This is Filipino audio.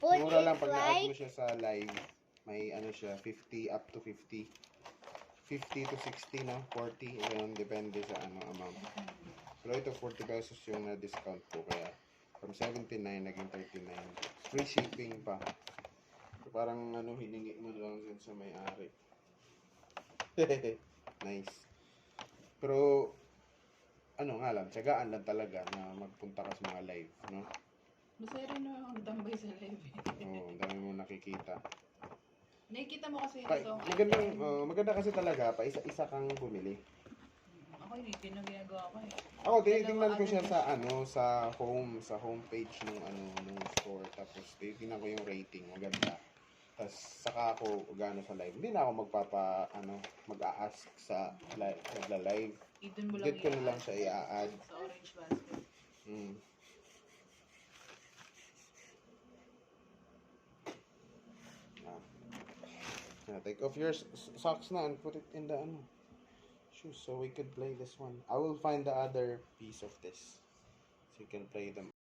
Mura lang pag na-add mo siya sa live. May ano siya, 50 up to 50. 50 to 60 na, 40. Ganun, depende sa ano amount. Pero ito, 40 pesos yung na-discount ko. Kaya, from 79, naging 39. Free shipping pa. So, parang ano, hiningi mo lang dun sa may-ari. Nice. Pero, ano nga lang, tiyagaan lang talaga na magpunta ka sa mga live, no? Masaya rin na ang tambay sa live. Oo, ang dami mo nakikita. Nakikita mo kasi Kay, dito. maganda kasi talaga, pa isa-isa kang bumili. Ako hindi din na ginagawa ko eh. Ako, tinitingnan ko siya sa ano, sa homepage ng ano, ng store. Tapos tinitingnan ko yung rating, maganda. Tapos saka ako gano sa live. Hindi na ako mag-a-ask sa live, nagla-live. Idun mo lang Dito ko na lang siya i-add. sa orange basket. Mm. Take off your socks na and put it in the ano, shoes so we could play this one. I will find the other piece of this so you can play them